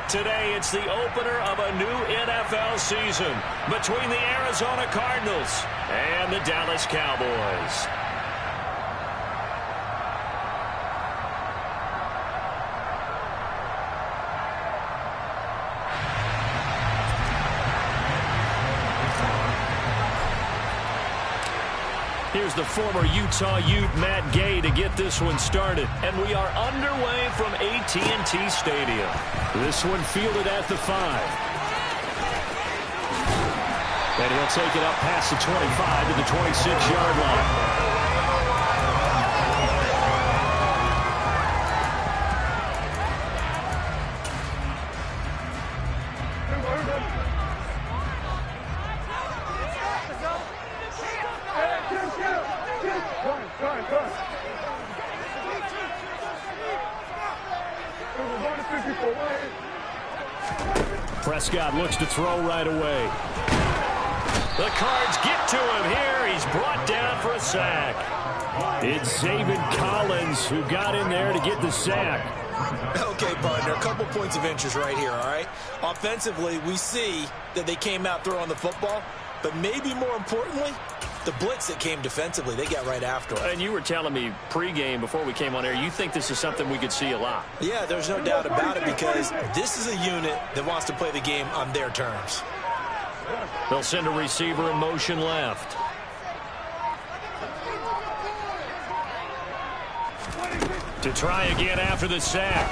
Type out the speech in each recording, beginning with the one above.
Today, it's the opener of a new NFL season between the Arizona Cardinals and the Dallas Cowboys. Here's the former Utah Ute, Matt Gay, to get this one started. And we are underway from AT&T Stadium. This one fielded at the 5. And he'll take it up past the 25 to the 26-yard line. Prescott looks to throw right away. The Cards get to him here. He's brought down for a sack. It's Zaven Collins who got in there to get the sack. Okay, partner, a couple points of interest right here, all right? Offensively, we see that they came out throwing the football, but maybe more importantly, the blitz that came defensively, they got right after it. And you were telling me pregame before we came on air, you think this is something we could see a lot. Yeah, there's no doubt about it because this is a unit that wants to play the game on their terms. They'll send a receiver in motion left. To try again after the sack.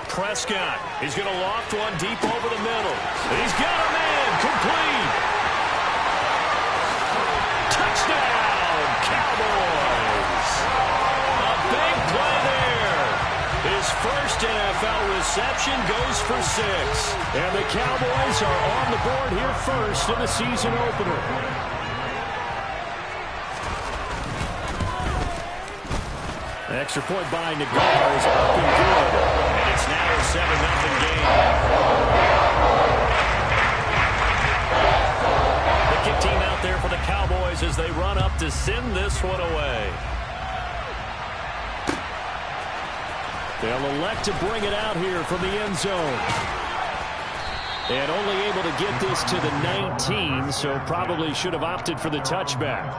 Prescott is going to loft one deep over the middle. He's got a man complete. Touchdown, Cowboys! A big play there. His first NFL reception goes for 6. And the Cowboys are on the board here first in the season opener. An extra point by Nagar is up and good. And it's now a 7-0 game. Kick team out there for the Cowboys as they run up to send this one away. They'll elect to bring it out here from the end zone. And only able to get this to the 19, so probably should have opted for the touchback.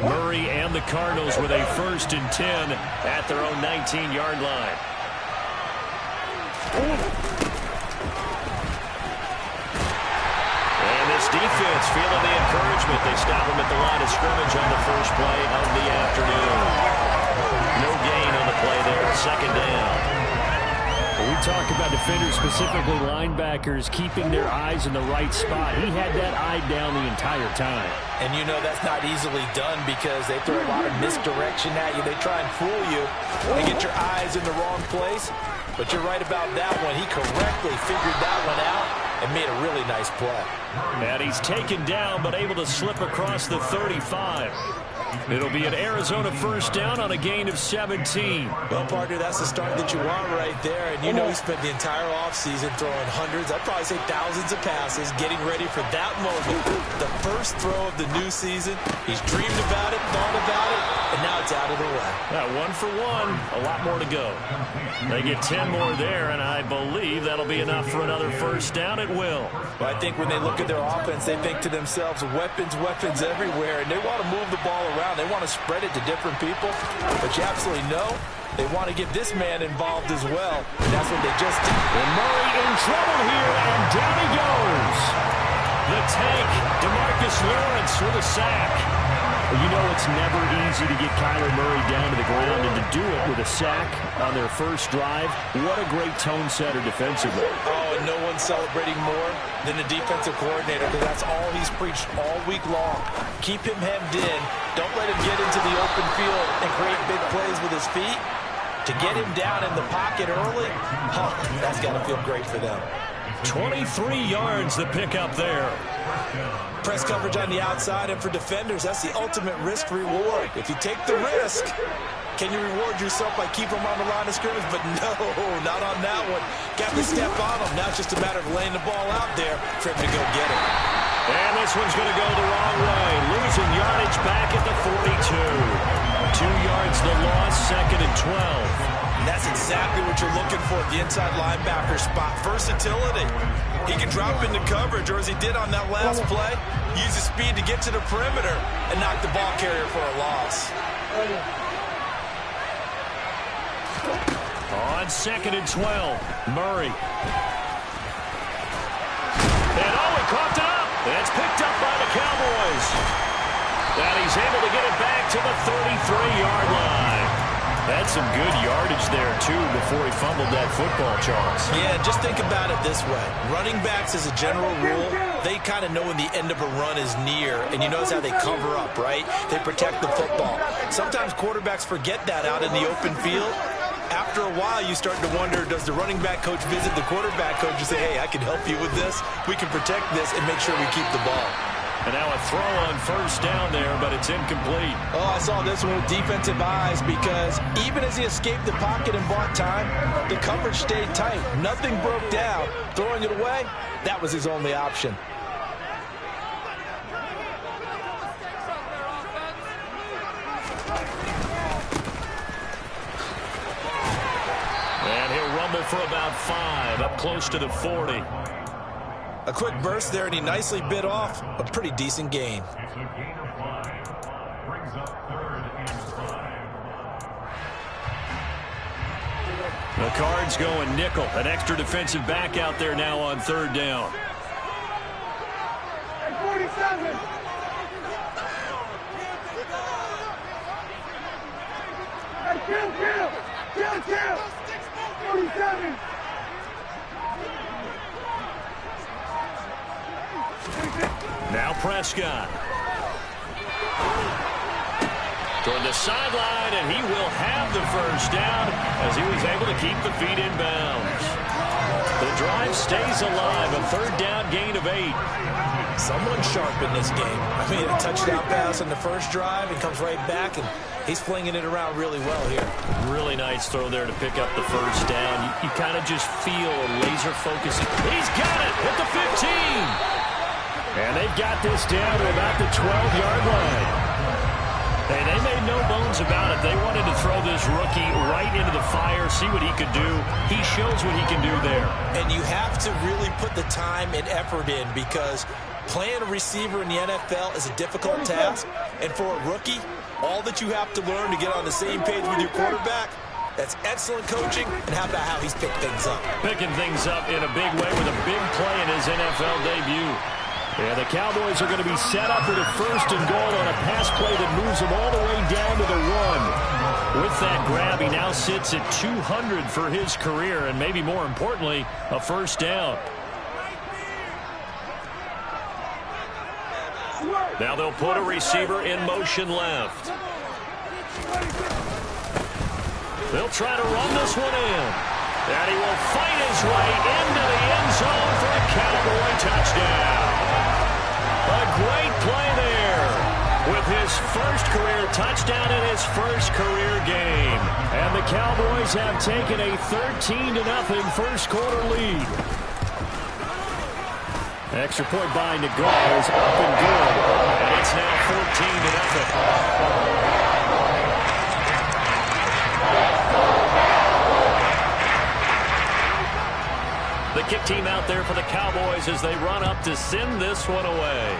Murray and the Cardinals with a 1st and 10 at their own 19-yard line. And this defense feeling the encouragement. They stop him at the line of scrimmage on the first play of the afternoon. No gain on the play there, 2nd down. We talk about defenders, specifically linebackers, keeping their eyes in the right spot. He had that eye down the entire time. And you know that's not easily done because they throw a lot of misdirection at you. They try and fool you and get your eyes in the wrong place. But you're right about that one. He correctly figured that one out and made a really nice play. And he's taken down but able to slip across the 35. It'll be an Arizona 1st down on a gain of 17. Well, partner, that's the start that you want right there. And you know he spent the entire offseason throwing hundreds, I'd probably say thousands of passes, getting ready for that moment. The first throw of the new season. He's dreamed about it, thought about it, and now it's out of the way. 1 for 1, a lot more to go. They get 10 more there, and I believe that'll be enough for another 1st down. It will. Well, I think when they look at their offense, they think to themselves, weapons, weapons everywhere, and they want to move the ball around. They want to spread it to different people, but you absolutely know they want to get this man involved as well, and that's what they just did. And Murray in trouble here, and down he goes. The tank, DeMarcus Lawrence with a sack. You know it's never easy to get Kyler Murray down to the ground, and to do it with a sack on their first drive, what a great tone setter defensively. Oh, and no one's celebrating more than the defensive coordinator, because that's all he's preached all week long. Keep him hemmed in. Don't let him get into the open field and create big plays with his feet. To get him down in the pocket early, that's got to feel great for them. 23 yards the pickup there. Press coverage on the outside, and for defenders, that's the ultimate risk-reward. If you take the risk, Can you reward yourself by keeping him on the line of scrimmage? But no, not on that one. Got to step on him. Now it's just a matter of laying the ball out there for him to go get it. And this one's going to go the wrong way. Losing yardage back at the 42. 2 yards the loss, 2nd and 12. And that's exactly what you're looking for at the inside linebacker spot. Versatility. He can drop into coverage, or as he did on that last play, use his speed to get to the perimeter and knock the ball carrier for a loss. On 2nd and 12, Murray. And he coughed it up. And it's picked up by the Cowboys. And he's able to get it back to the 33-yard line. That's some good yardage there, too, before he fumbled that football, Charles. Yeah, just think about it this way. Running backs, as a general rule, they kind of know when the end of a run is near, and you notice how they cover up, right? They protect the football. Sometimes quarterbacks forget that out in the open field. After a while, you start to wonder, does the running back coach visit the quarterback coach and say, hey, I can help you with this. We can protect this and make sure we keep the ball. And now a throw on 1st down there, but it's incomplete. Oh, I saw this one with defensive eyes because even as he escaped the pocket and bought time, the coverage stayed tight. Nothing broke down. Throwing it away, that was his only option. And he'll rumble for about 5, up close to the 40. A quick burst there, and he nicely bit off a pretty decent gain. The Cards going nickel. An extra defensive back out there now on 3rd down. 47. Kill. 47. Now Prescott. Toward the sideline, and he will have the 1st down as he was able to keep the feet in bounds. The drive stays alive, a 3rd down gain of 8. Someone sharp in this game. I mean, a touchdown pass on the 1st drive and comes right back, and he's flinging it around really well here. Really nice throw there to pick up the 1st down. You kind of just feel a laser focus. He's got it at the 15. And they've got this down to about the 12-yard line. Hey, they made no bones about it. They wanted to throw this rookie right into the fire, see what he could do. He shows what he can do there. And you have to really put the time and effort in because playing a receiver in the NFL is a difficult task. And for a rookie, all that you have to learn to get on the same page with your quarterback, that's excellent coaching. And how about how he's picked things up? Picking things up in a big way with a big play in his NFL debut. Yeah, the Cowboys are going to be set up with a 1st and goal on a pass play that moves them all the way down to the 1. With that grab, he now sits at 200 for his career, and maybe more importantly, a 1st down. Now they'll put a receiver in motion left. They'll try to run this one in. And he will fight his way into the end zone for a Cowboy touchdown. A great play there with his 1st career touchdown in his 1st career game. And the Cowboys have taken a 13-0 1st quarter lead. Extra point by Nagar is up and good. And it's now 14-0. The kick team out there for the Cowboys as they run up to send this one away.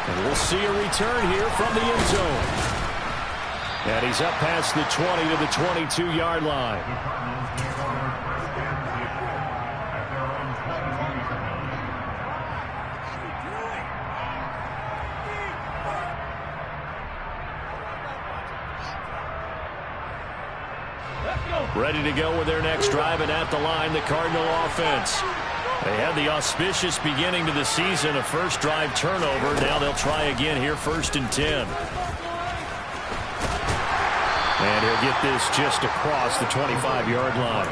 And we'll see a return here from the end zone. And he's up past the 20 to the 22-yard line. Ready to go with their next drive, and at the line, the Cardinal offense. They had the auspicious beginning to the season, a 1st drive turnover. Now they'll try again here, 1st and 10. And he'll get this just across the 25-yard line.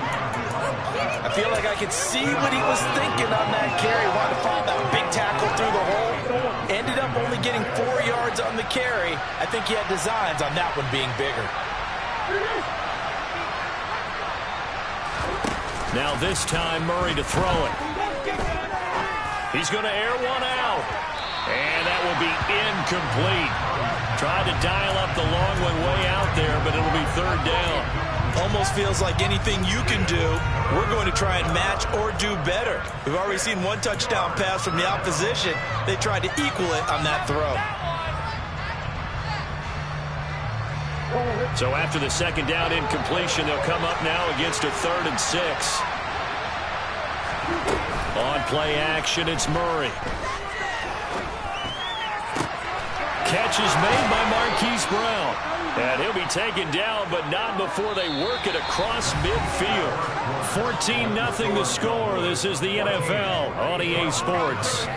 I feel like I could see what he was thinking on that carry. Wanted to follow that big tackle through the hole. Ended up only getting 4 yards on the carry. I think he had designs on that one being bigger. Now this time, Murray to throw it. He's going to air one out. And that will be incomplete. Tried to dial up the long one way out there, but it'll be third down. Almost feels like anything you can do, we're going to try and match or do better. We've already seen one touchdown pass from the opposition. They tried to equal it on that throw. So after the second down incompletion, they'll come up now against a 3rd and 6. On play action, it's Murray. Catch is made by Marquise Brown. And he'll be taken down, but not before they work it across midfield. 14-0 the score. This is the NFL on EA Sports.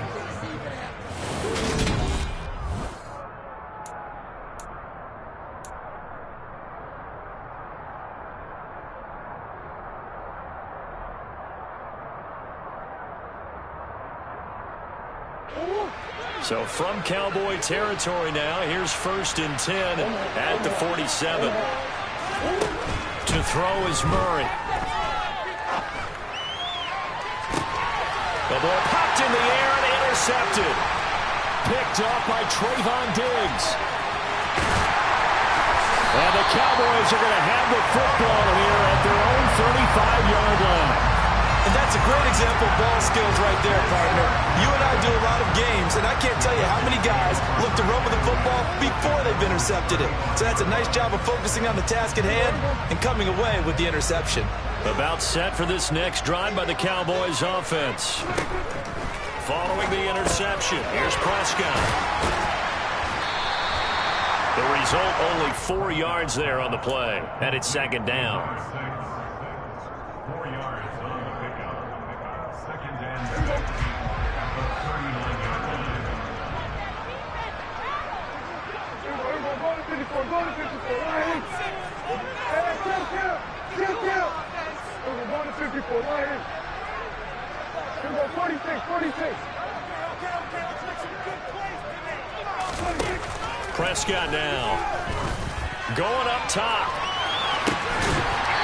So from Cowboy territory now, here's 1st and 10 at the 47. To throw is Murray. The ball popped in the air and intercepted. Picked up by Trayvon Diggs. And the Cowboys are going to have the football here at their own 35-yard line. And that's a great example of ball skills right there, partner. You and I do a lot of games, and I can't tell you how many guys look to run with the football before they've intercepted it. So that's a nice job of focusing on the task at hand and coming away with the interception. About set for this next drive by the Cowboys offense. Following the interception, here's Prescott. The result, only 4 yards there on the play, and it's 2nd down. Prescott now. Going up top.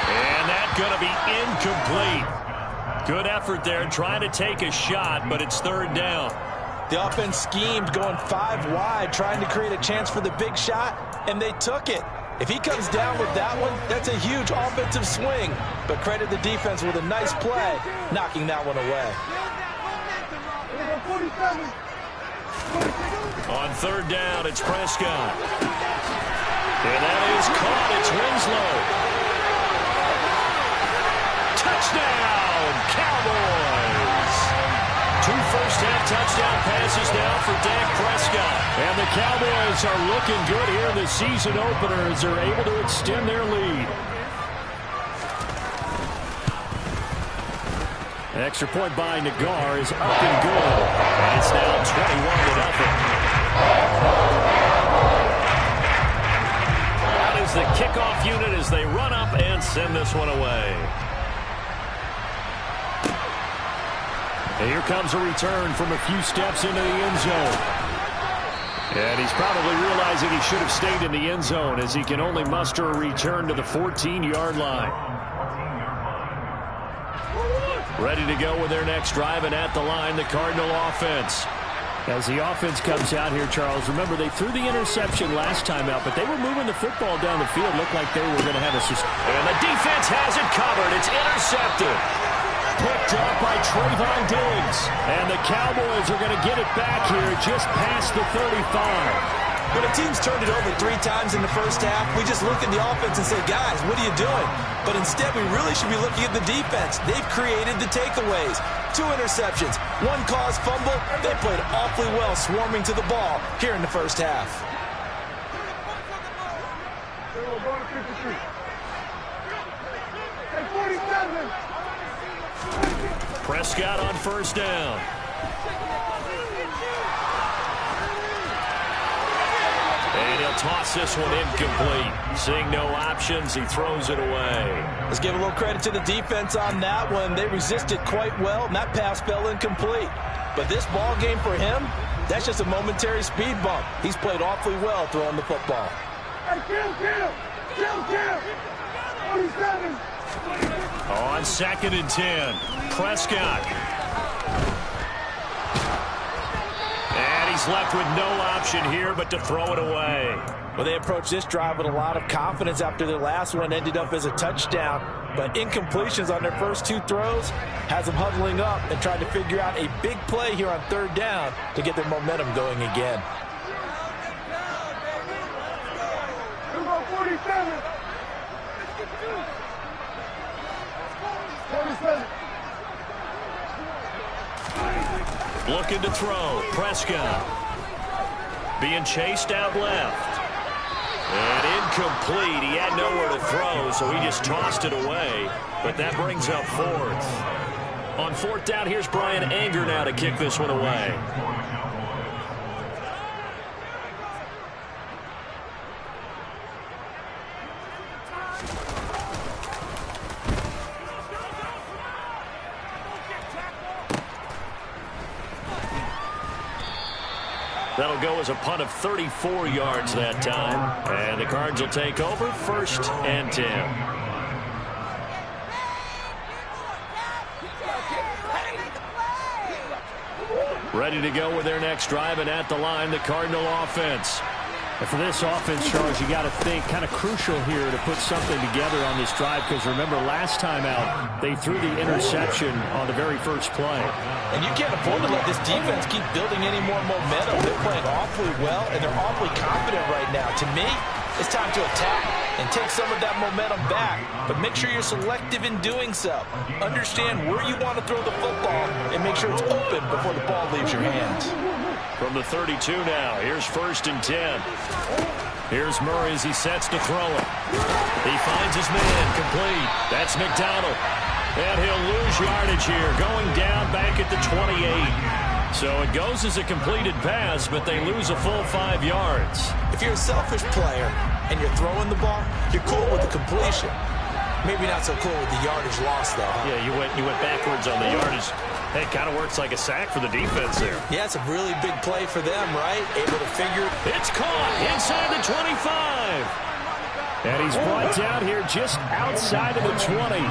And that's going to be incomplete. Good effort there trying to take a shot, but it's 3rd down. The offense schemed going 5 wide, trying to create a chance for the big shot, and they took it. If he comes down with that one, that's a huge offensive swing. But credit the defense with a nice play, knocking that one away. On 3rd down, it's Prescott. And that is caught. It's Winslow. Touchdown, Cowboys. 2 first-half touchdown passes now for Dak Prescott. And the Cowboys are looking good here in the season opener as they're able to extend their lead. An extra point by Nagar is up and good. And it's now 21-0. That is the kickoff unit as they run up and send this one away. And here comes a return from a few steps into the end zone. And he's probably realizing he should have stayed in the end zone as he can only muster a return to the 14-yard line. Ready to go with their next drive, and at the line, the Cardinal offense. As the offense comes out here, Charles, remember they threw the interception last time out, but they were moving the football down the field. Looked like they were going to have a... And the defense has it covered. It's intercepted. Picked up by Trayvon Diggs. And the Cowboys are going to get it back here just past the 35. When a team's turned it over 3 times in the first half, we just look at the offense and say, guys, what are you doing? But instead, we really should be looking at the defense. They've created the takeaways. 2 interceptions, 1 caused fumble. They played awfully well swarming to the ball here in the first half. Prescott on 1st down. And he'll toss this one incomplete. Seeing no options, he throws it away. Let's give a little credit to the defense on that one. They resisted quite well, and that pass fell incomplete. But this ball game for him, That's just a momentary speed bump. He's played awfully well throwing the football. Hey, kill. 47. On 2nd and 10, Prescott. And he's left with no option here but to throw it away. Well, they approached this drive with a lot of confidence after their last one ended up as a touchdown. But incompletions on their first 2 throws has them huddling up and trying to figure out a big play here on 3rd down to get their momentum going again. Number 47. 47. Looking to throw. Prescott. Being chased out left. And incomplete. He had nowhere to throw, so he just tossed it away. But that brings up 4th. On 4th down, here's Brian Anger now to kick this one away. That'll go as a punt of 34 yards that time. And the Cards will take over 1st and 10. Ready to go with their next drive, and at the line, the Cardinal offense. And for this offense, Charles, you got to think kind of crucial here to put something together on this drive, because remember last time out they threw the interception on the very first play. And you can't afford to let this defense keep building any more momentum. They're playing awfully well, and they're awfully confident right now. To me, it's time to attack and take some of that momentum back, but make sure you're selective in doing so. Understand where you want to throw the football and make sure it's open before the ball leaves your hands. From the 32 now, here's 1st and 10. Here's Murray as he sets to throw it. He finds his man, complete. That's McDonald. And he'll lose yardage here, going down back at the 28. So it goes as a completed pass, but they lose a full 5 yards. If you're a selfish player and you're throwing the ball, you're cool with the completion. Maybe not so cool with the yardage loss, though. Yeah, you went backwards on the yardage. It kind of works like a sack for the defense there. Yeah, it's a really big play for them, right? Able to figure. It's caught inside the 25. And he's brought down here just outside of the 20.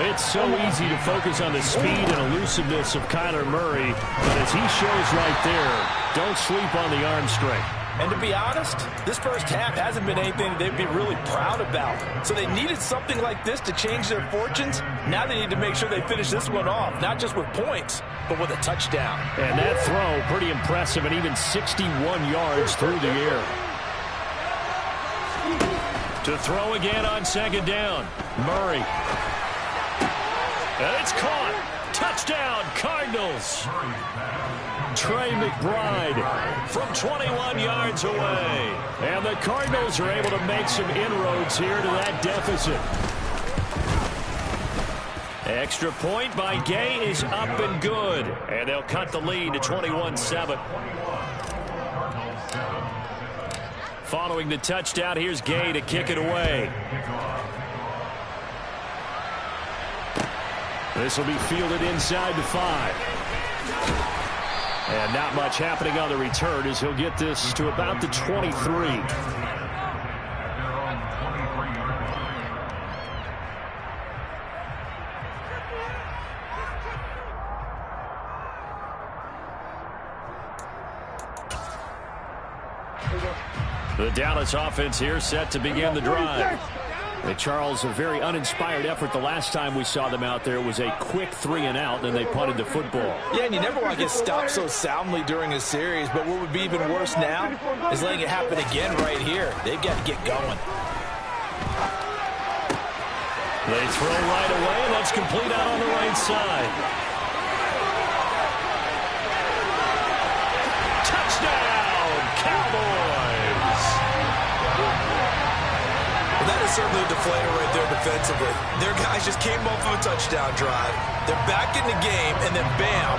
It's so easy to focus on the speed and elusiveness of Kyler Murray, but as he shows right there, don't sleep on the arm strength. And to be honest, this first half hasn't been anything they'd be really proud about. So they needed something like this to change their fortunes. Now they need to make sure they finish this one off, not just with points, but with a touchdown. And that throw, pretty impressive, and even 61 yards through the air. To throw again on 2nd down, Murray. And it's caught. Touchdown, Cardinals. Trey McBride from 21 yards away. And the Cardinals are able to make some inroads here to that deficit. Extra point by Gay is up and good. And they'll cut the lead to 21-7. Following the touchdown, here's Gay to kick it away. This will be fielded inside the 5. And not much happening on the return as he'll get this to about the 23. The Dallas offense here set to begin the drive. And Charles, a very uninspired effort. The last time we saw them out there was a quick 3-and-out, and they punted the football. Yeah, and you never want to get stopped so soundly during a series, but what would be even worse now is letting it happen again right here. They've got to get going. They throw right away, and that's complete out on the right side. Touchdown, Cowboys! That is certainly a deflator right there defensively. Their guys just came off of a touchdown drive. They're back in the game, and then bam,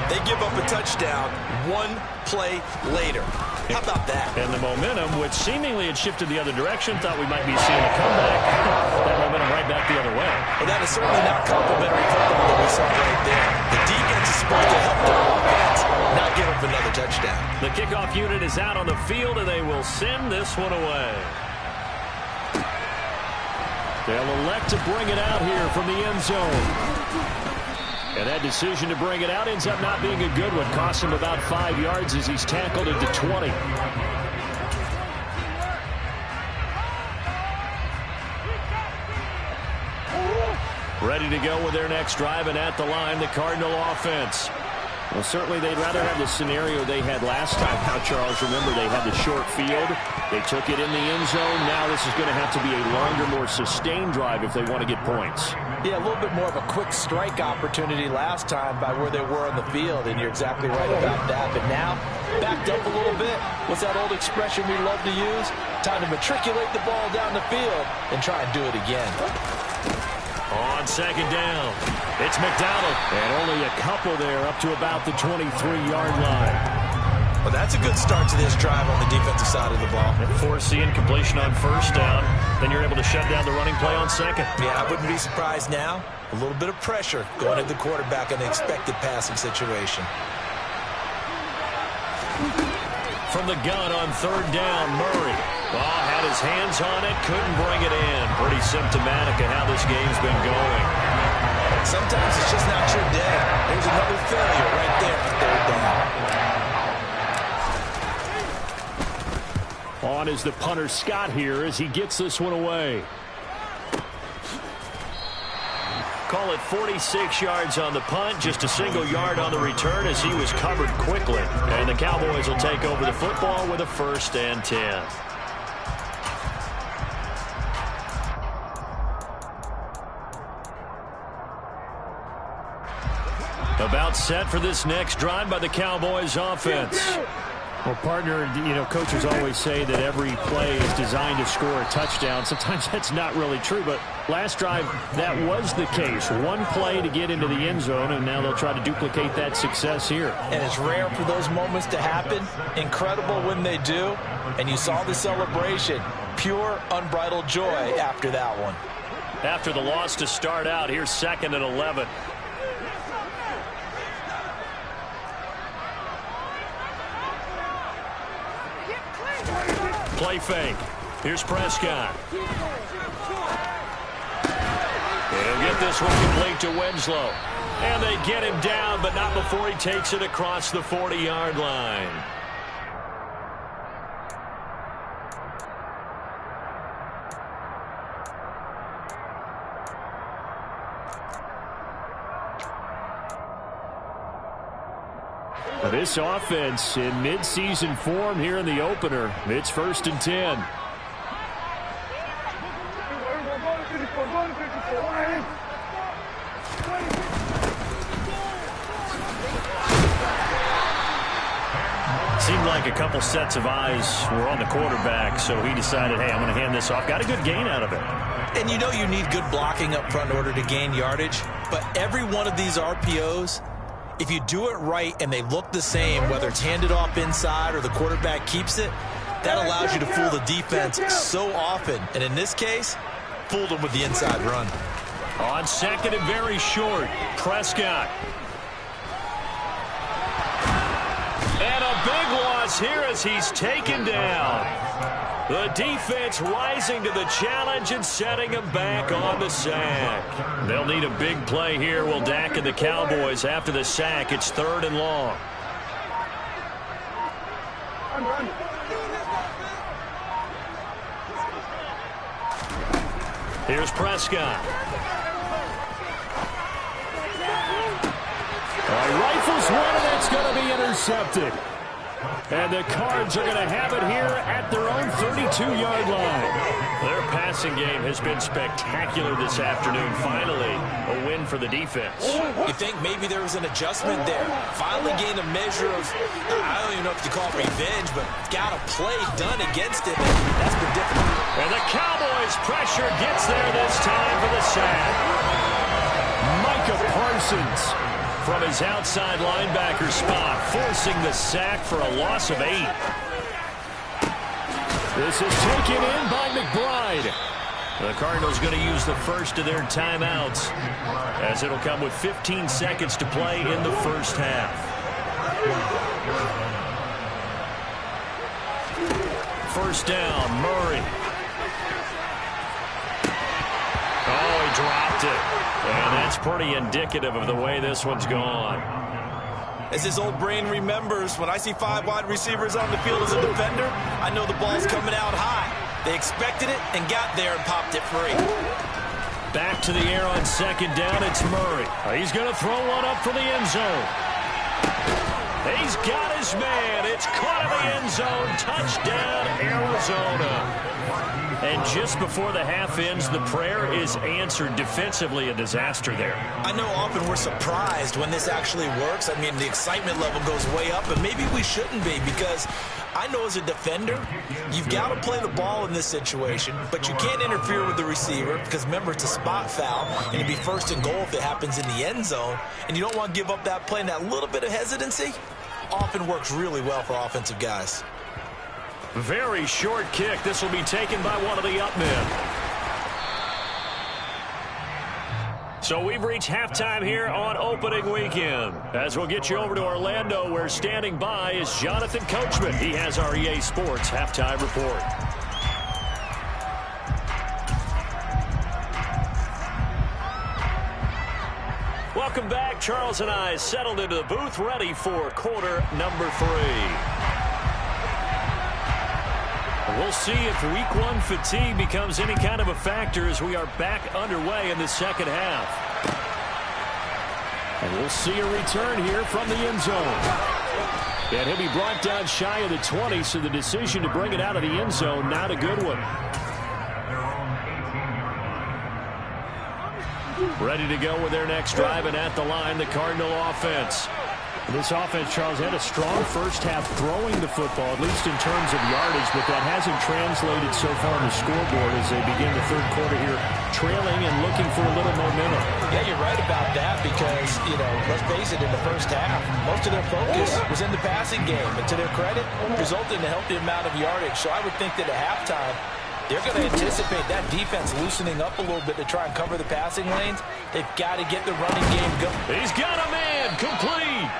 they give up a touchdown one play later. How about that? And the momentum, which seemingly had shifted the other direction, thought we might be seeing a comeback. That momentum right back the other way. Well, that is certainly not complimentary football that we saw right there. The defense is supposed to help their offense, not give up another touchdown. The kickoff unit is out on the field, and they will send this one away. They'll elect to bring it out here from the end zone. And that decision to bring it out ends up not being a good one. Costs him about 5 yards as he's tackled at the 20. Ready to go with their next drive, and at the line, the Cardinal offense. Well, certainly they'd rather have the scenario they had last time out, Charles. Remember, they had the short field. They took it in the end zone. Now this is going to have to be a longer, more sustained drive if they want to get points. Yeah, a little bit more of a quick strike opportunity last time by where they were on the field, and you're exactly right about that. But now, backed up a little bit. What's that old expression we love to use? Time to matriculate the ball down the field and try and do it again. On second down, it's McDonald. And only a couple there up to about the 23-yard line. Well, that's a good start to this drive on the defensive side of the ball. And force the incompletion on first down. Then you're able to shut down the running play on second. Yeah, I wouldn't be surprised now. A little bit of pressure going at the quarterback in the expected passing situation. From the gun on third down, Murray. Had his hands on it, couldn't bring it in. Pretty symptomatic of how this game's been going. Sometimes it's just not your day. There's another failure right there on third down. On is the punter Scott here as he gets this one away. Call it 46 yards on the punt, just a single yard on the return as he was covered quickly. And the Cowboys will take over the football with a 1st and 10. About set for this next drive by the Cowboys offense. Well, partner, coaches always say that every play is designed to score a touchdown. Sometimes that's not really true, but last drive, that was the case. One play to get into the end zone, and now they'll try to duplicate that success here. And it's rare for those moments to happen. Incredible when they do. And you saw the celebration. Pure, unbridled joy after that one. After the loss to start out, here's 2nd and 11. Play fake. Here's Prescott. He'll get this one complete to Winslow. And they get him down, but not before he takes it across the 40-yard line. This offense in midseason form here in the opener. It's 1st and 10. Seemed like a couple sets of eyes were on the quarterback, so he decided, hey, I'm going to hand this off. Got a good gain out of it. And you know you need good blocking up front in order to gain yardage, but every one of these RPOs, if you do it right and they look the same, whether it's handed off inside or the quarterback keeps it, that allows you to fool the defense so often. And in this case, fooled them with the inside run. On second and very short, Prescott. And a big loss here as he's taken down. The defense rising to the challenge and setting him back on the sack. They'll need a big play here. Will Dak and the Cowboys after the sack. It's 3rd and long. Here's Prescott. Rifles one, and it's going to be intercepted. And the Cards are going to have it here at their own 32-yard line. Their passing game has been spectacular this afternoon. Finally, a win for the defense. You think maybe there was an adjustment there. Finally gained a measure of, I don't even know if you call it revenge, but got a play done against it. That's been difficult. And the Cowboys' pressure gets there this time for the sack. Micah Parsons from his outside linebacker spot, forcing the sack for a loss of 8. This is taken in by McBride. The Cardinals going to use the first of their timeouts as it'll come with 15 seconds to play in the first half. first down. Murray. Oh, he dropped it. And that's pretty indicative of the way this one's gone. As his old brain remembers, when I see 5 wide receivers on the field as a defender, I know the ball's coming out high. They expected it and got there and popped it free. Back to the air on second down. It's Murray. He's going to throw one up for the end zone. He's got his man. It's caught in the end zone. Touchdown, Arizona. And just before the half ends, the prayer is answered. Defensively, a disaster there. I know often we're surprised when this actually works. I mean, the excitement level goes way up, and maybe we shouldn't be, because I know as a defender, you've got to play the ball in this situation, but you can't interfere with the receiver because, remember, it's a spot foul, and it'd be first and goal if it happens in the end zone, and you don't want to give up that play, and that little bit of hesitancy often works really well for offensive guys. Very short kick. This will be taken by one of the up men. So we've reached halftime here on opening weekend. As we'll get you over to Orlando, where standing by is Jonathan Coachman. He has our EA Sports halftime report. Welcome back. Charles and I settled into the booth, ready for quarter number 3. We'll see if week 1 fatigue becomes any kind of a factor as we are back underway in the second half. And we'll see a return here from the end zone. And he'll be brought down shy of the 20, so the decision to bring it out of the end zone, not a good one. Ready to go with their next drive, and at the line, the Cardinal offense. This offense, Charles, had a strong first half throwing the football, at least in terms of yardage, but that hasn't translated so far on the scoreboard as they begin the third quarter here, trailing and looking for a little momentum. Yeah, you're right about that because, let's face it, in the first half, most of their focus was in the passing game, and to their credit, resulted in a healthy amount of yardage. So I would think that at halftime, they're going to anticipate that defense loosening up a little bit to try and cover the passing lanes. They've got to get the running game going. He's got a man, complete.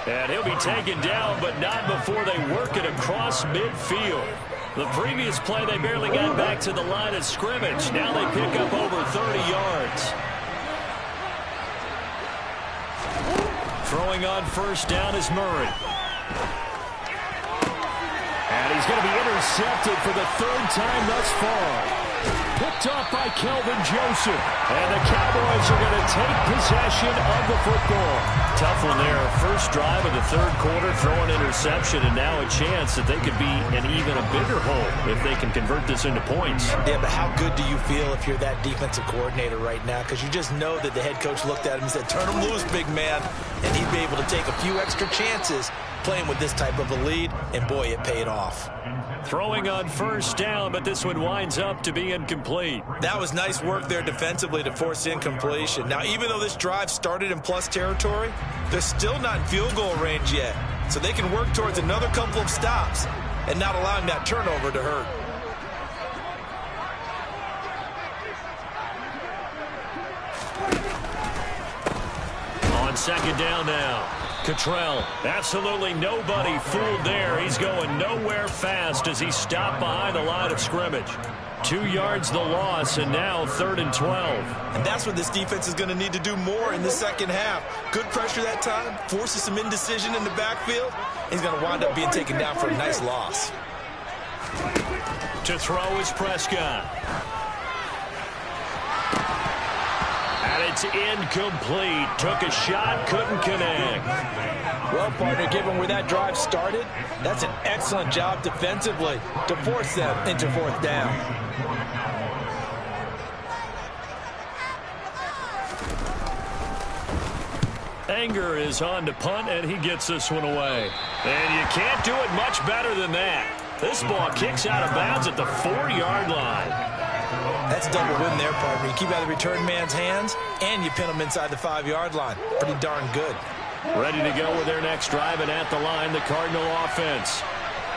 And he'll be taken down, but not before they work it across midfield. The previous play, they barely got back to the line of scrimmage. Now they pick up over 30 yards. Throwing on first down is Murray. And he's going to be intercepted for the 3rd time thus far. Picked off by Kelvin Joseph. And the Cowboys are going to take possession of the football. Tough one there. First drive of the 3rd quarter, throw an interception, and now a chance that they could be in even a bigger hole if they can convert this into points. Yeah, but how good do you feel if you're that defensive coordinator right now? Because you just know that the head coach looked at him and said, turn him loose, big man. And he'd be able to take a few extra chances playing with this type of a lead, and boy, it paid off. Throwing on first down, but this one winds up to be incomplete. That was nice work there defensively to force incompletion. Now, even though this drive started in plus territory, they're still not in field goal range yet. So they can work towards another couple of stops and not allowing that turnover to hurt. On second down now. Cottrell, absolutely nobody fooled there. He's going nowhere fast as he stopped behind the line of scrimmage. 2 yards the loss, and now 3rd and 12. And that's what this defense is going to need to do more in the second half. Good pressure that time, forces some indecision in the backfield. He's going to wind up being taken down for a nice loss. To throw is Prescott. And it's incomplete. Took a shot, couldn't connect. Well, partner, given where that drive started, that's an excellent job defensively to force them into 4th down. Anger is on to punt, and he gets this one away. And you can't do it much better than that. This ball kicks out of bounds at the 4-yard line. That's a double win there, partner. You keep out of the return man's hands, and you pin him inside the 5-yard line. Pretty darn good. Ready to go with their next drive, and at the line, the Cardinal offense.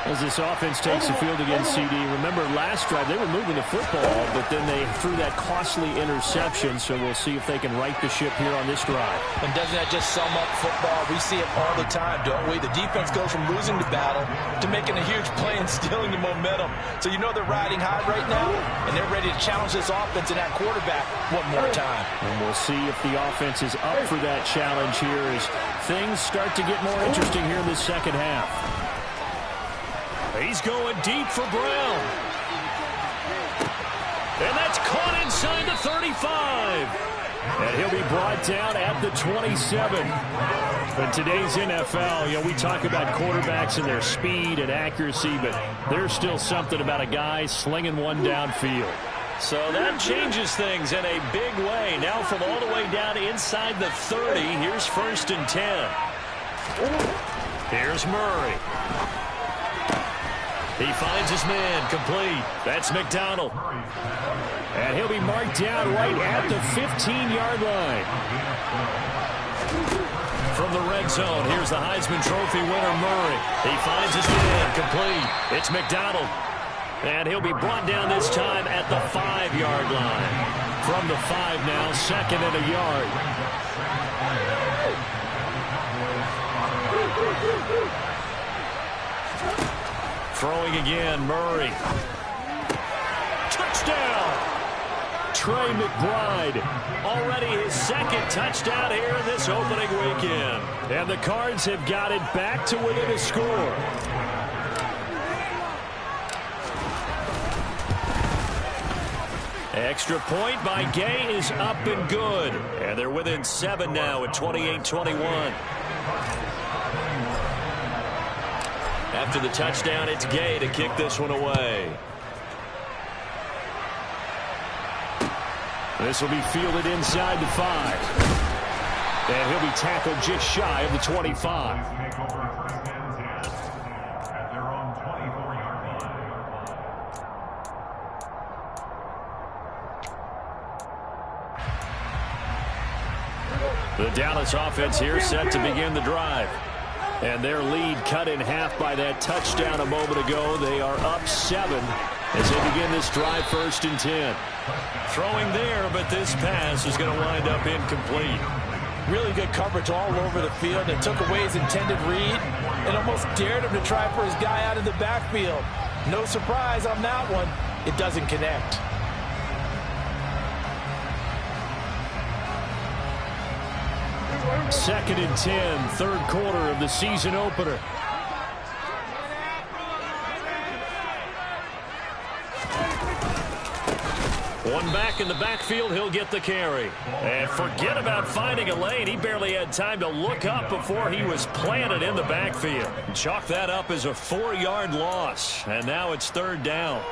As this offense takes the field against CD. Remember, last drive, they were moving the football, but then they threw that costly interception, so we'll see if they can right the ship here on this drive. And doesn't that just sum up football? We see it all the time, don't we? The defense goes from losing the battle to making a huge play and stealing the momentum. So you know they're riding high right now, and they're ready to challenge this offense and that quarterback one more time. And we'll see if the offense is up for that challenge here as things start to get more interesting here in the second half. He's going deep for Brown. And that's caught inside the 35. And he'll be brought down at the 27. In today's NFL, we talk about quarterbacks and their speed and accuracy, but there's still something about a guy slinging one downfield. So that changes things in a big way. Now from all the way down inside the 30, here's 1st and 10. Here's Murray. He finds his man, complete. That's McDonald. And he'll be marked down right at the 15-yard line. From the red zone, here's the Heisman Trophy winner, Murray. He finds his man, complete. It's McDonald. And he'll be brought down this time at the 5-yard line. From the 5 now, 2nd and a yard. Throwing again, Murray. Touchdown! Trey McBride. Already his 2nd touchdown here in this opening weekend. And the Cards have got it back to within a score. Extra point by Gay is up and good. And they're within 7 now at 28-21. After the touchdown, it's Gay to kick this one away. This will be fielded inside the 5. And he'll be tackled just shy of the 25. The Dallas offense here set to begin the drive. And their lead cut in half by that touchdown a moment ago. They are up 7 as they begin this drive, 1st and 10. Throwing there, but this pass is going to wind up incomplete. Really good coverage all over the field. It took away his intended read and almost dared him to try for his guy out of the backfield. No surprise on that one. It doesn't connect. Second and 10, 3rd quarter of the season opener. One back in the backfield, he'll get the carry. And forget about finding a lane. He barely had time to look up before he was planted in the backfield. Chalk that up as a 4-yard loss. And now it's 3rd down.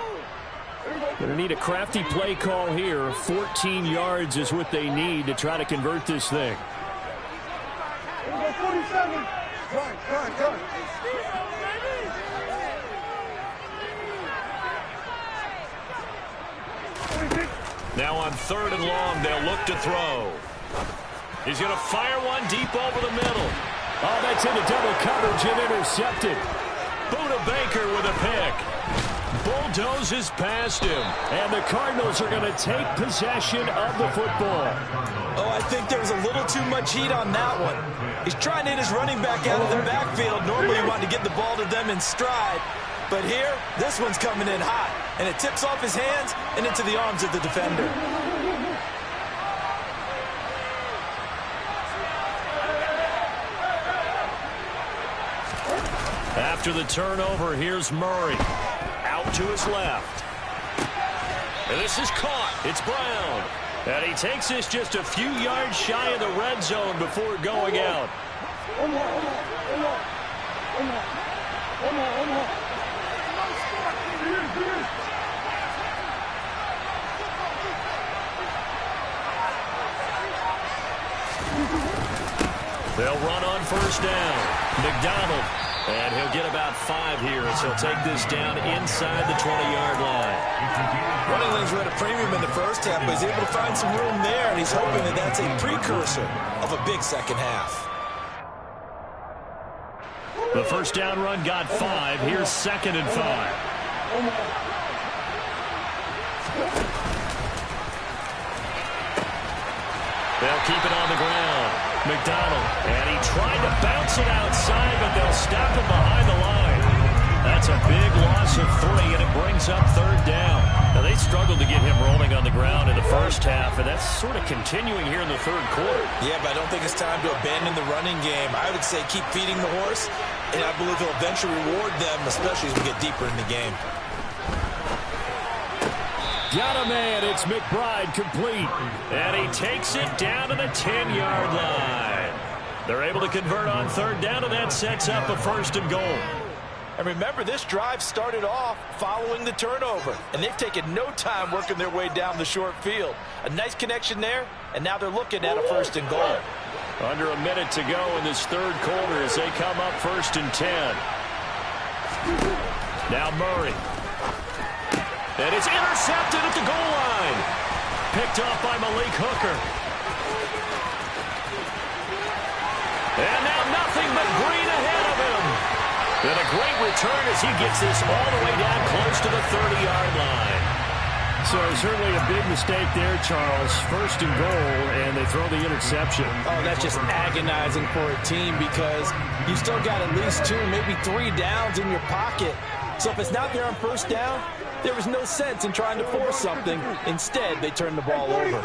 Going to need a crafty play call here. 14 yards is what they need to try to convert this thing. 47. Run. Now on 3rd and long, they'll look to throw. He's going to fire one deep over the middle. Oh, that's into double coverage and intercepted. Buda Baker with a pick. Bulldozes past him. And the Cardinals are going to take possession of the football. Oh, I think there was a little too much heat on that one. He's trying to hit his running back out of the backfield. Normally you want to get the ball to them in stride. But here, this one's coming in hot. And it tips off his hands and into the arms of the defender. After the turnover, here's Murray. Out to his left. And this is caught. It's Brown. And he takes this just a few yards shy of the red zone before going out. They'll run on 1st down. McDonald. And he'll get about 5 here as he'll take this down inside the 20-yard line. Running lanes were at a premium in the first half, but he's able to find some room there, and he's hoping that that's a precursor of a big second half. The first down run got 5. Here's 2nd and 5. They'll keep it on the ground. McDonald, and he tried to bounce it outside, but they'll stop him behind the line. That's a big loss of 3, and it brings up 3rd down. Now, they struggled to get him rolling on the ground in the first half, and that's sort of continuing here in the 3rd quarter. Yeah, but I don't think it's time to abandon the running game. I would say keep feeding the horse, and I believe he'll eventually reward them, especially as we get deeper in the game. Got a man. It's McBride complete. And he takes it down to the 10-yard line. They're able to convert on 3rd down, and that sets up a 1st and goal. And remember, this drive started off following the turnover, and they've taken no time working their way down the short field. A nice connection there, and now they're looking at a 1st and goal. Under a minute to go in this 3rd quarter as they come up 1st and 10. Now Murray. And it's intercepted at the goal line. Picked off by Malik Hooker. And now nothing but green ahead of him. And a great return as he gets this all the way down close to the 30-yard line. So certainly a big mistake there, Charles. 1st and goal, and they throw the interception. Oh, that's just agonizing for a team because you still got at least 2, maybe 3 downs in your pocket. So if it's not there on 1st down, there was no sense in trying to force something. Instead, they turned the ball over.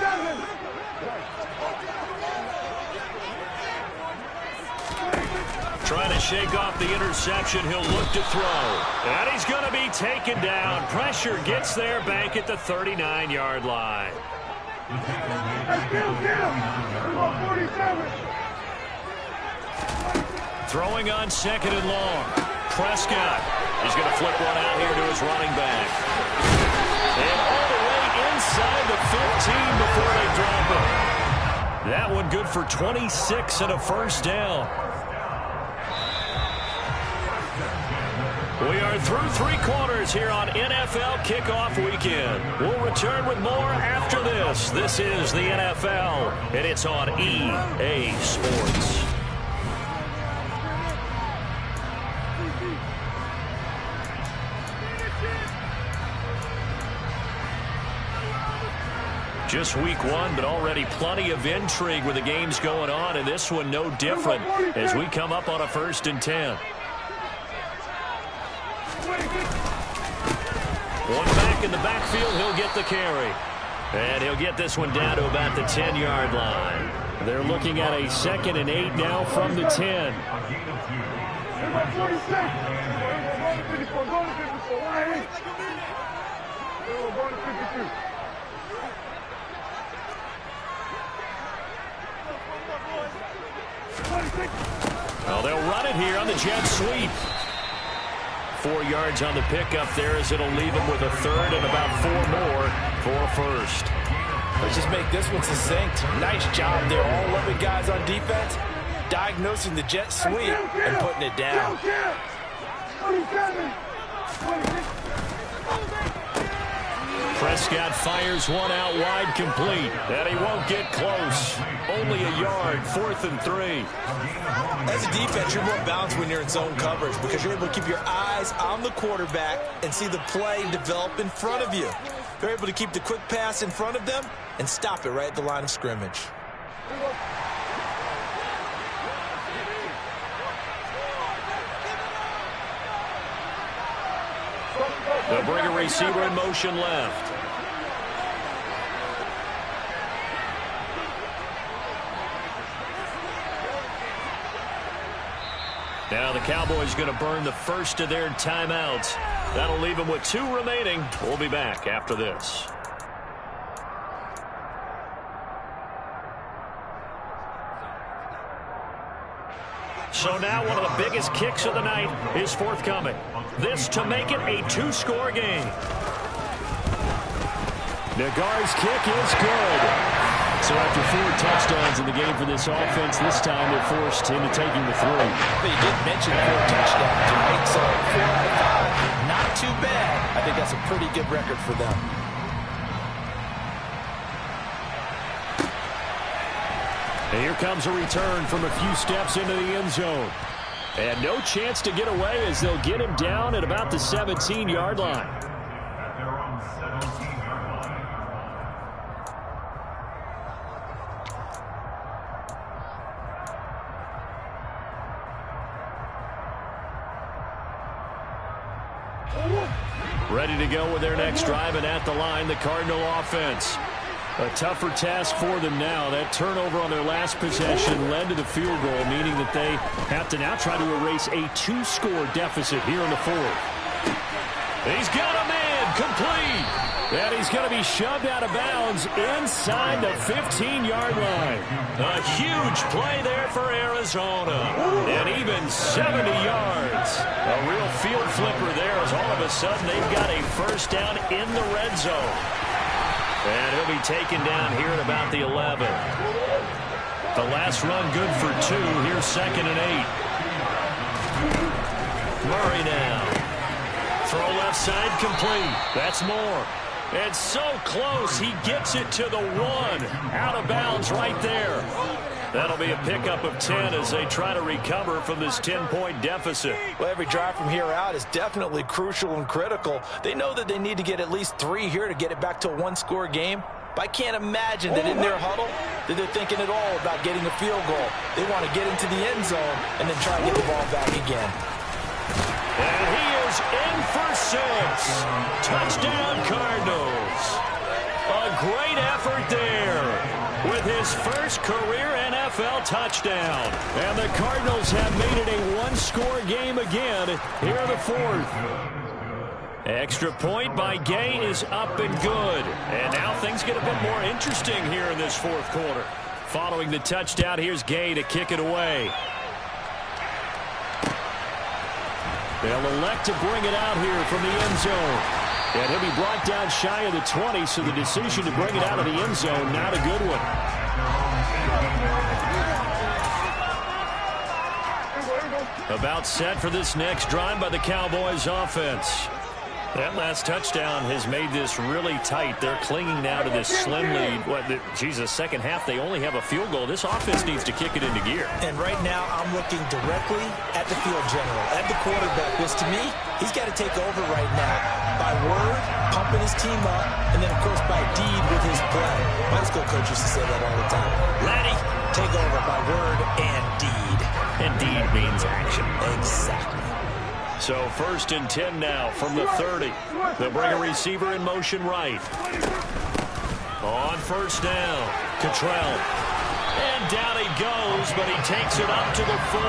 Trying to shake off the interception. He'll look to throw. And he's going to be taken down. Pressure gets there back at the 39-yard line. Throwing on 2nd and long. Prescott. He's going to flip one out here to his running back. And all the way inside the 15 before they drop him. That one good for 26 and a 1st down. We are through 3 quarters here on NFL Kickoff Weekend. We'll return with more after this. This is the NFL, and it's on EA Sports. Just week 1, but already plenty of intrigue with the games going on, and this one no different as we come up on a 1st and 10. One back in the backfield, he'll get the carry. And he'll get this one down to about the 10-yard line. They're looking at a 2nd and 8 now from the 10. Well, they'll run it here on the jet sweep. 4 yards on the pickup there as it'll leave him with a 3rd and about 4 more for a 1st. Let's just make this one succinct. Nice job there. All 11 guys on defense diagnosing the jet sweep and putting it down. Prescott fires one out wide complete. And he won't get close. Only a yard, 4th and 3. As a defense, you're more balanced when you're in zone coverage because you're able to keep your eyes on the quarterback and see the play develop in front of you. They're able to keep the quick pass in front of them and stop it right at the line of scrimmage. They'll bring a receiver in motion left. Now the Cowboys going to burn the first of their timeouts. That'll leave them with 2 remaining. We'll be back after this. So now one of the biggest kicks of the night is forthcoming. This to make it a 2-score game. Nagar's kick is good. So after 4 touchdowns in the game for this offense, this time they're forced into taking the 3. But you did mention 4 touchdowns tonight, so 4 out of 5, not too bad. I think that's a pretty good record for them. And here comes a return from a few steps into the end zone. And no chance to get away as they'll get him down at about the 17-yard line. Ready to go with their next drive, and at the line, the Cardinal offense. A tougher task for them now. That turnover on their last possession led to the field goal, meaning that they have to now try to erase a 2-score deficit here in the fourth. He's got a man complete. And he's going to be shoved out of bounds inside the 15-yard line. A huge play there for Arizona. And even 70 yards. A real field flipper there as all of a sudden they've got a first down in the red zone. And he'll be taken down here at about the 11. The last run good for 2. Here's 2nd and 8. Murray now. Throw left side complete. That's Moore. And so close, he gets it to the 1. Out of bounds right there. That'll be a pickup of 10 as they try to recover from this 10-point deficit. Well, every drive from here out is definitely crucial and critical. They know that they need to get at least 3 here to get it back to a 1-score game. But I can't imagine that in their huddle that they're thinking at all about getting a field goal. They want to get into the end zone and then try to get the ball back again. And he is in for 6. Touchdown, Cardinals. A great effort there with his first career NFL touchdown. And the Cardinals have made it a 1-score game again here in the fourth. Extra point by Gay is up and good. And now things get a bit more interesting here in this fourth quarter. Following the touchdown, here's Gay to kick it away. They'll elect to bring it out here from the end zone. And he'll be brought down shy of the 20, so the decision to bring it out of the end zone, not a good one. About set for this next drive by the Cowboys offense. That last touchdown has made this really tight. They're clinging now to this slim lead. Second half, they only have a field goal. This offense needs to kick it into gear. And right now, I'm looking directly at the field general, at the quarterback, because to me, he's got to take over right now. By word, pumping his team up, and then, of course, by deed with his play. My school coach used to say that all the time. Laddie, take over by word and deed. And deed means action. Exactly. So 1st and 10 now from the 30. They'll bring a receiver in motion right. On 1st down, Cottrell. And down he goes, but he takes it up to the 40.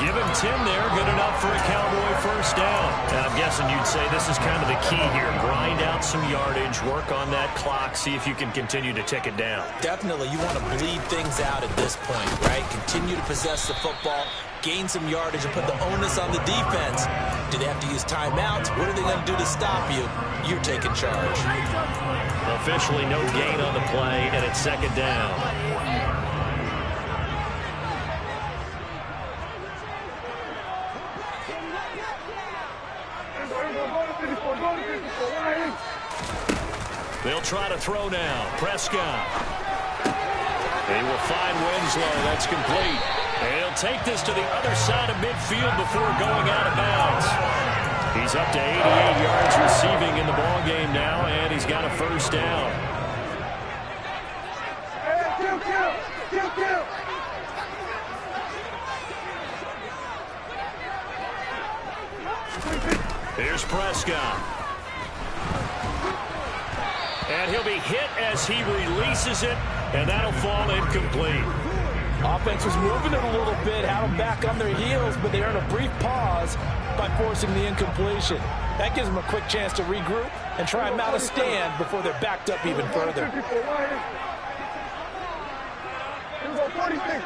Give him 10 there, good enough for a Cowboy first down. And I'm guessing you'd say this is kind of the key here. Grind out some yardage, work on that clock, see if you can continue to tick it down. Definitely, you want to bleed things out at this point, right? Continue to possess the football, gain some yardage, and put the onus on the defense. Do they have to use timeouts? What are they going to do to stop you? You're taking charge. Officially no gain on the play, and it's 2nd down. They'll try to throw now. Prescott. They will find Winslow. That's complete. And he'll take this to the other side of midfield before going out of bounds. He's up to 88 yards receiving in the ballgame now, and he's got a first down. Here's Prescott. And he'll be hit as he releases it, and that'll fall incomplete. Offense was moving it a little bit, had them back on their heels, but they earned a brief pause by forcing the incompletion. That gives them a quick chance to regroup and try and mount a stand before they're backed up even further. 46.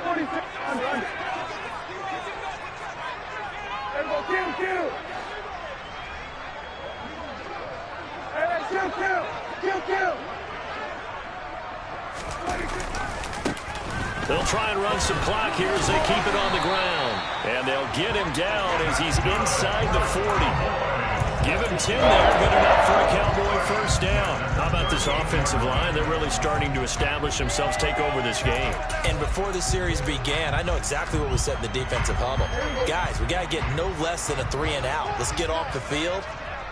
Kill. They'll try and run some clock here as they keep it on the ground. And they'll get him down as he's inside the 40. Give him 10 there. Good enough for a Cowboy first down. How about this offensive line? They're really starting to establish themselves, take over this game. And before the series began, I know exactly what we said in the defensive huddle. Guys, we got to get no less than a 3-and-out. Let's get off the field.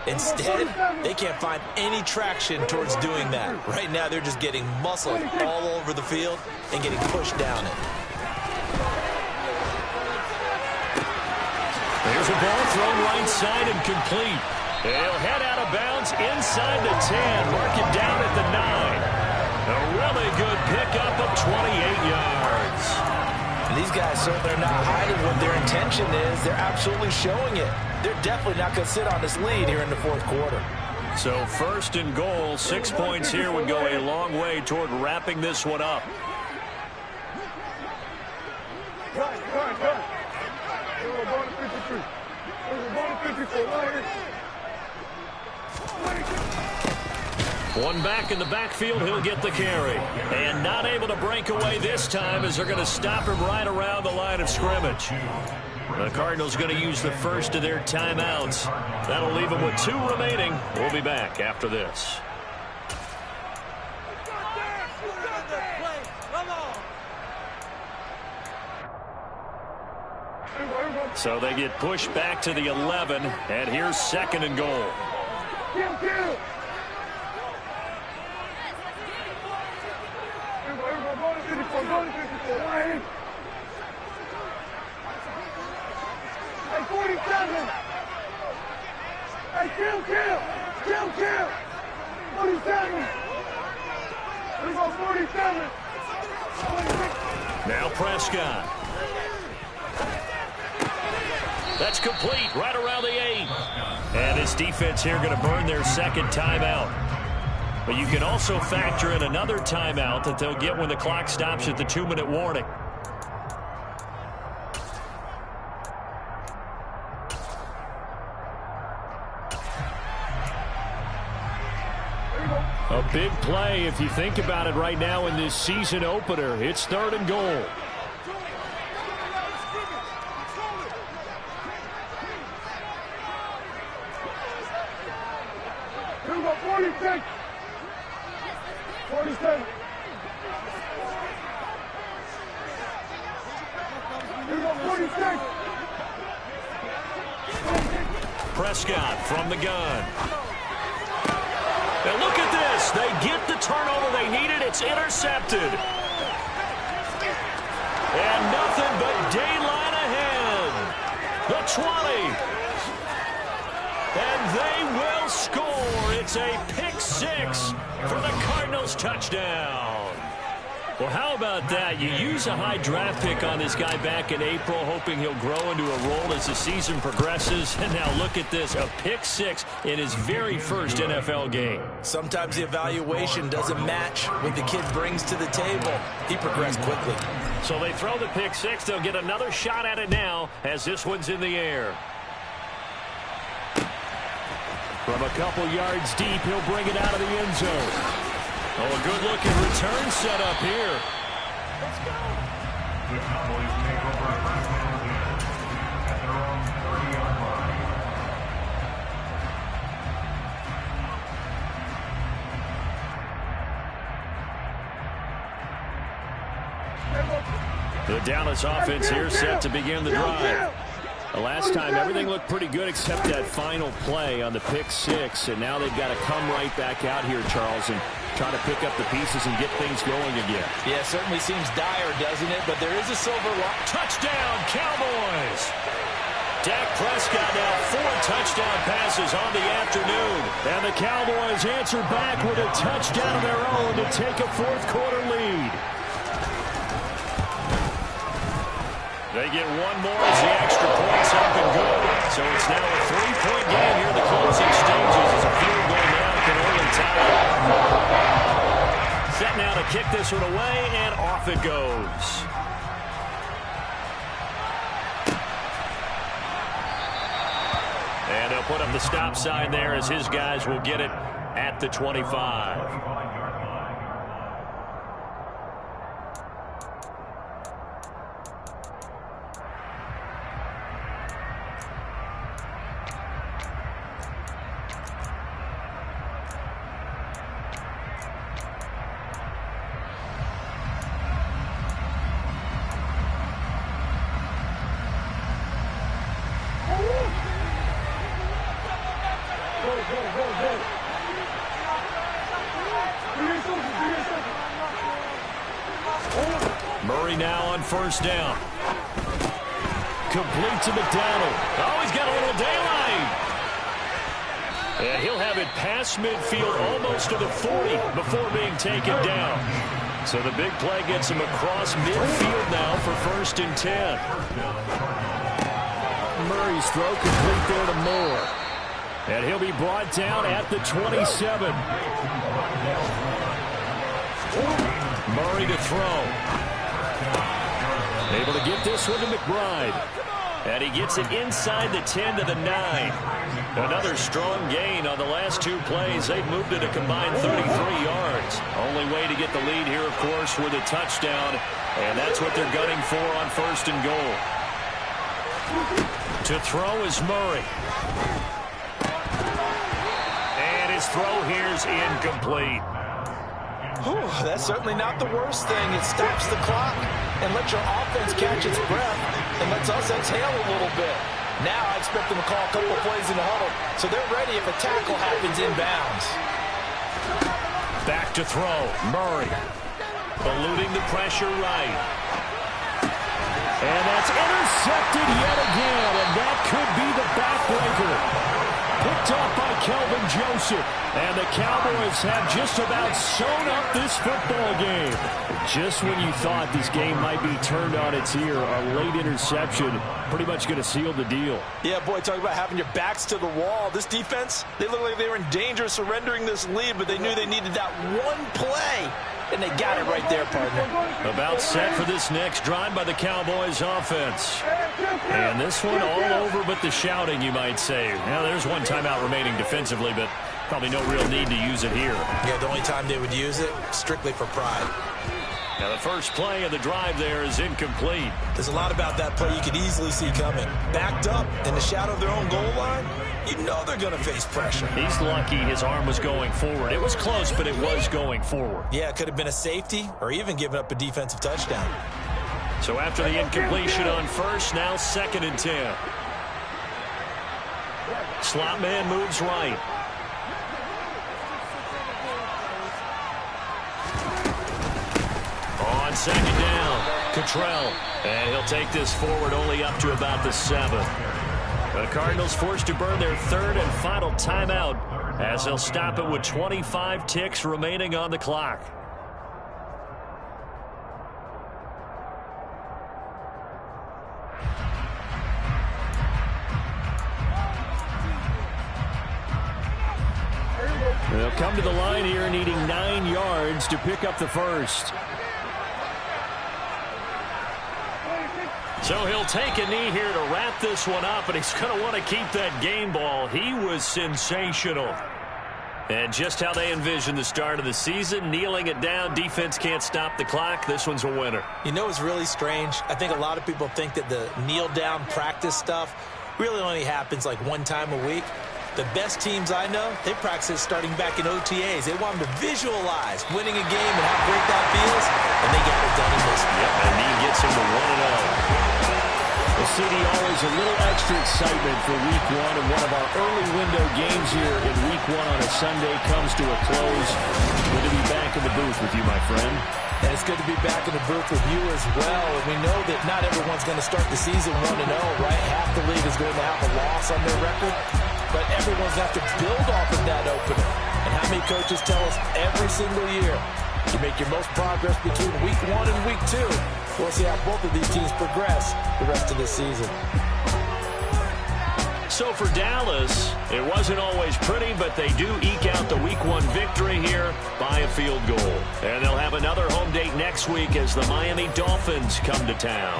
Instead, they can't find any traction towards doing that. Right now, they're just getting muscled all over the field and getting pushed down it. There's a ball thrown right side and complete. They'll head out of bounds inside the 10. Mark it down at the 9. A really good pickup of 28 yards. And these guys certainly are not hiding what their intention is. They're absolutely showing it. They're definitely not going to sit on this lead here in the fourth quarter. So 1st and goal, 6 points here would go a long way toward wrapping this one up. One back in the backfield, he'll get the carry. And not able to break away this time as they're going to stop him right around the line of scrimmage. The Cardinals going to use the first of their timeouts. That'll leave them with 2 remaining. We'll be back after this. So they get pushed back to the 11, and here's 2nd and goal. Hey, 47! Hey, kill! 47! Here we go, 47! Now Prescott. That's complete, right around the 8. And this defense here going to burn their 2nd timeout. But you can also factor in another timeout that they'll get when the clock stops at the 2-minute warning. A big play if you think about it right now in this season opener. It's 3rd and goal. Here we go, 46! 47! Here we go, 46! Prescott from the gun. And look at this. They get the turnover they needed. It's intercepted. And nothing but daylight ahead. The 20. And they will score. It's a pick 6 for the Cardinals touchdown. Well, how about that? You use a high draft pick on this guy back in April, hoping he'll grow into a role as the season progresses. And now look at this, a pick 6 in his very first NFL game. Sometimes the evaluation doesn't match what the kid brings to the table. He progressed quickly. So they throw the pick 6. They'll get another shot at it now as this one's in the air. From a couple yards deep, he'll bring it out of the end zone. Oh, a good-looking return set up here. Let's go! The Cowboys take over first and 10 at their own 30-yard line. The Dallas offense here set to begin the drive. The last time, everything looked pretty good except that final play on the pick 6. And now they've got to come right back out here, Charles, and try to pick up the pieces and get things going again. Yeah, certainly seems dire, doesn't it? But there is a silver lining. Touchdown, Cowboys! Dak Prescott now 4 touchdown passes on the afternoon. And the Cowboys answer back with a touchdown of their own to take a fourth-quarter lead. They get one more as the extra point's up and good. So it's now a 3-point game here in the closing stages as a field goal now can only tie it. Set now to kick this one away, and off it goes. And they'll put up the stop sign there as his guys will get it at the 25. Murray now on first down. Complete to McDonald. Oh, he's got a little daylight. And he'll have it past midfield almost to the 40 before being taken down. So the big play gets him across midfield now for 1st and 10. Murray's throw complete there to Moore. And he'll be brought down at the 27. Murray to throw. Able to get this one to McBride. And he gets it inside the 10 to the 9. Another strong gain on the last 2 plays. They've moved it a combined 33 yards. Only way to get the lead here, of course, with a touchdown. And that's what they're gunning for on 1st and goal. To throw is Murray. And his throw here's incomplete. Whew, that's certainly not the worst thing. It stops the clock and lets your offense catch its breath and lets us exhale a little bit. Now I expect them to call a couple of plays in the huddle, so they're ready if a tackle happens inbounds. Back to throw. Murray. Eluding the pressure right. And that's intercepted yet again, and that could be the backbreaker. Picked off by Kelvin Joseph. And the Cowboys have just about sewn up this football game. Just when you thought this game might be turned on its ear, a late interception pretty much going to seal the deal. Yeah, boy, talk about having your backs to the wall. This defense, they look like they were in danger of surrendering this lead, but they knew they needed that one play. And they got it right there, partner. About set for this next drive by the Cowboys offense. And this one all over but the shouting, you might say. Now, there's one timeout remaining defensively, but probably no real need to use it here. Yeah, the only time they would use it, strictly for pride. Now, the first play of the drive there is incomplete. There's a lot about that play you could easily see coming. Backed up in the shadow of their own goal line, you know they're going to face pressure. He's lucky his arm was going forward. It was close, but it was going forward. Yeah, it could have been a safety or even given up a defensive touchdown. So after the incompletion on first, now 2nd and 10. Slot man moves right. On 2nd down, Cottrell. And he'll take this forward only up to about the 7. The Cardinals forced to burn their 3rd and final timeout as they'll stop it with 25 ticks remaining on the clock. They'll come to the line here needing 9 yards to pick up the first. So he'll take a knee here to wrap this one up, and he's going to want to keep that game ball. He was sensational. And just how they envisioned the start of the season, kneeling it down, defense can't stop the clock. This one's a winner. You know what's really strange? I think a lot of people think that the kneel-down practice stuff really only happens like one time a week. The best teams I know, they practice it starting back in OTAs. They want them to visualize winning a game and how great that feels, and they got it done in this one. Yep, and he gets him to 1-0. The CD always a little extra excitement for Week 1, and one of our early window games here in Week 1 on a Sunday comes to a close. Good to be back in the booth with you, my friend. And it's good to be back in the booth with you as well. And we know that not everyone's going to start the season 1-0, right? Half the league is going to have a loss on their record. But everyone's going to have to build off of that opener. And how many coaches tell us every single year, you make your most progress between Week 1 and Week 2. We'll see how both of these teams progress the rest of the season. So for Dallas, it wasn't always pretty, but they do eke out the Week 1 victory here by a field goal. And they'll have another home date next week as the Miami Dolphins come to town.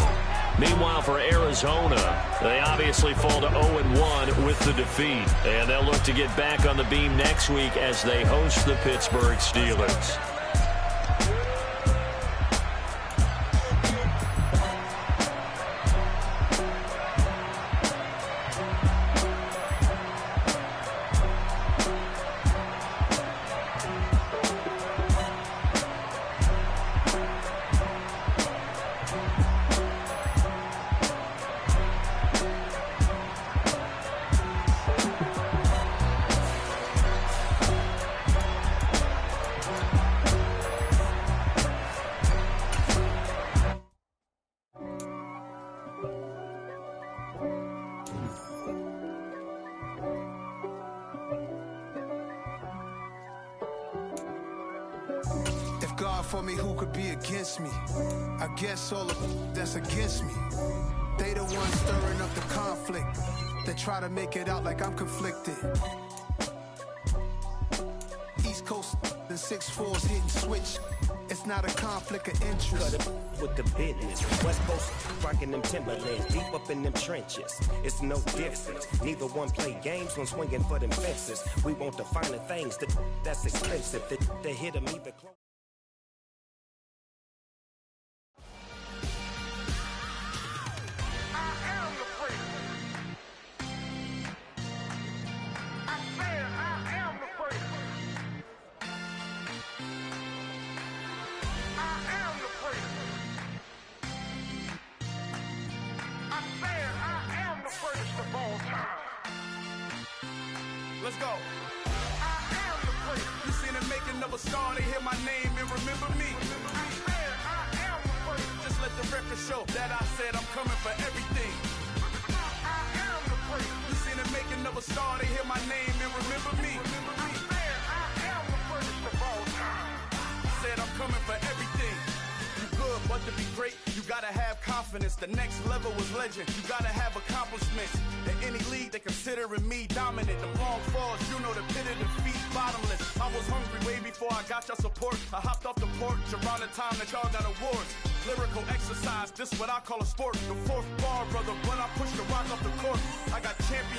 Meanwhile, for Arizona, they obviously fall to 0-1 with the defeat. And they'll look to get back on the beam next week as they host the Pittsburgh Steelers. for me, who could be against me? I guess all of that's against me. They the ones stirring up the conflict. They try to make it out like I'm conflicted. East Coast and 6'4's hitting switch. It's not a conflict of interest. Cut it with the business. West Coast rocking them Timberlands, deep up in them trenches. It's no difference. Neither one play games when swinging for them fences. We want the finer things that's expensive. They hit them either close. Let's go. I am the great. You seen it making of a star, they hear my name and remember me. I am the great. Just let the record show that I said I'm coming for everything. I am the great. You seen it making of a star, they hear my name and remember me. I am the greatest of all time. Said I'm coming for everything. Good, but to be great, you gotta have confidence. The next level was legend. You gotta have accomplishments. In any league, they considering me dominant. The long falls, you know the pit of defeat, bottomless. I was hungry way before I got your support. I hopped off the porch around the time that y'all got awards. Lyrical exercise, this what I call a sport. The fourth bar, brother, when I push the rock off the court. I got champion.